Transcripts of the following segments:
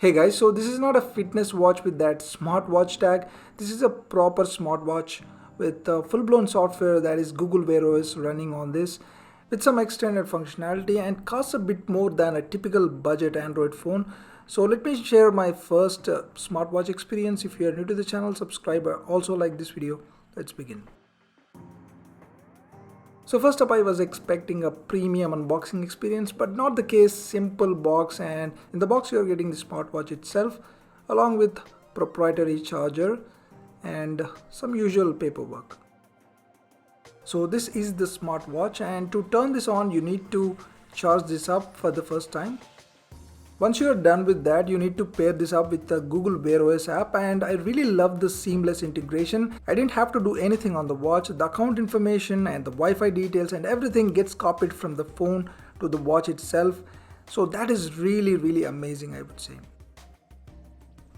Hey guys, so this is not a fitness watch with that smartwatch tag. This is a proper smartwatch with full-blown software that is Google Wear OS running on this with some extended functionality and costs a bit more than a typical budget Android phone. So let me share my first smartwatch experience. If you are new to the channel, subscribe. Also like this video. Let's begin. So first up, I was expecting a premium unboxing experience, but not the case. Simple box, and in the box you are getting the smartwatch itself along with proprietary charger and some usual paperwork. So this is the smartwatch, and to turn this on you need to charge this up for the first time. Once you are done with that, you need to pair this up with the Google Wear OS app, and I really love the seamless integration. I didn't have to do anything on the watch. The account information and the Wi-Fi details and everything gets copied from the phone to the watch itself. So that is really amazing, I would say.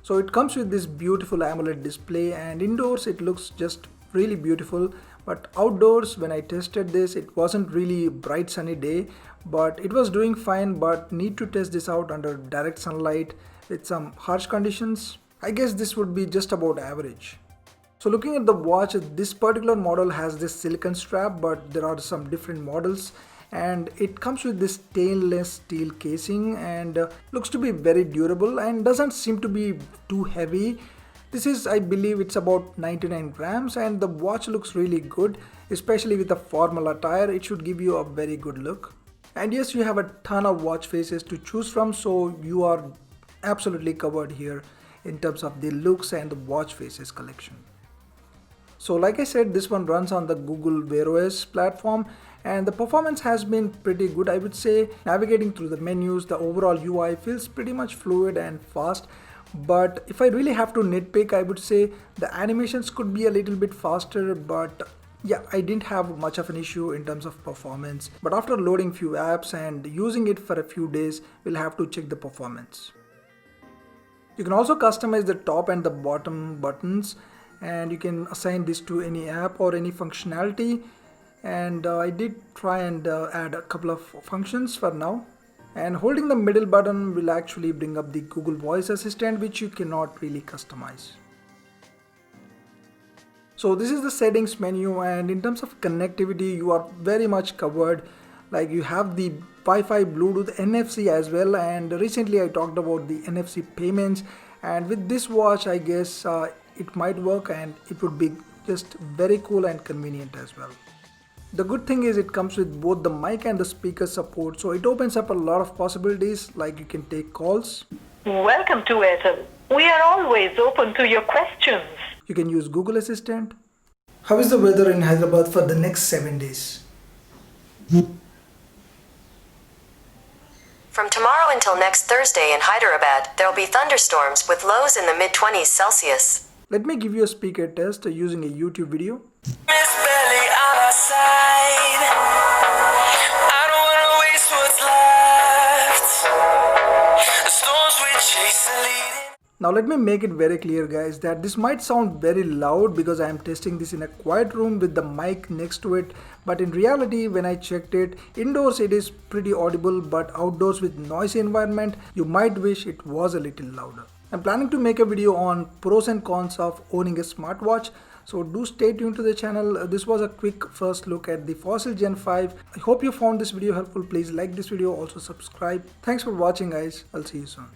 So it comes with this beautiful AMOLED display, and indoors it looks just really beautiful, but outdoors when I tested this, it wasn't really a bright sunny day, but it was doing fine. But need to test this out under direct sunlight with some harsh conditions. I guess this would be just about average. So looking at the watch, this particular model has this silicone strap, but there are some different models, and it comes with this stainless steel casing and looks to be very durable and doesn't seem to be too heavy. This is, I believe it's about 99 grams, and the watch looks really good, especially with a formal attire. It should give you a very good look. And yes, you have a ton of watch faces to choose from, so you are absolutely covered here in terms of the looks and the watch faces collection. So like I said, this one runs on the Google Wear OS platform, and the performance has been pretty good, I would say. Navigating through the menus, the overall UI feels pretty much fluid and fast. But if I really have to nitpick, I would say the animations could be a little bit faster, but yeah, I didn't have much of an issue in terms of performance. But after loading few apps and using it for a few days, we'll have to check the performance. You can also customize the top and the bottom buttons, and you can assign this to any app or any functionality. And I did try and add a couple of functions for now. And holding the middle button will actually bring up the Google Voice Assistant, which you cannot really customize. So this is the settings menu, and in terms of connectivity, you are very much covered. Like you have the Wi-Fi, Bluetooth, NFC as well, and recently I talked about the NFC payments, and with this watch I guess it might work, and it would be just very cool and convenient as well. The good thing is it comes with both the mic and the speaker support, so it opens up a lot of possibilities, like you can take calls. Welcome to Airtel. We are always open to your questions. You can use Google Assistant. How is the weather in Hyderabad for the next 7 days? From tomorrow until next Thursday in Hyderabad, there will be thunderstorms with lows in the mid-20s Celsius. Let me give you a speaker test using a YouTube video. Now let me make it very clear guys that this might sound very loud because I am testing this in a quiet room with the mic next to it, but in reality when I checked it, indoors it is pretty audible, but outdoors with noisy environment you might wish it was a little louder. I'm planning to make a video on pros and cons of owning a smartwatch, so do stay tuned to the channel. This was a quick first look at the Fossil Gen 5. I hope you found this video helpful. Please like this video, also subscribe. Thanks for watching guys. I'll see you soon.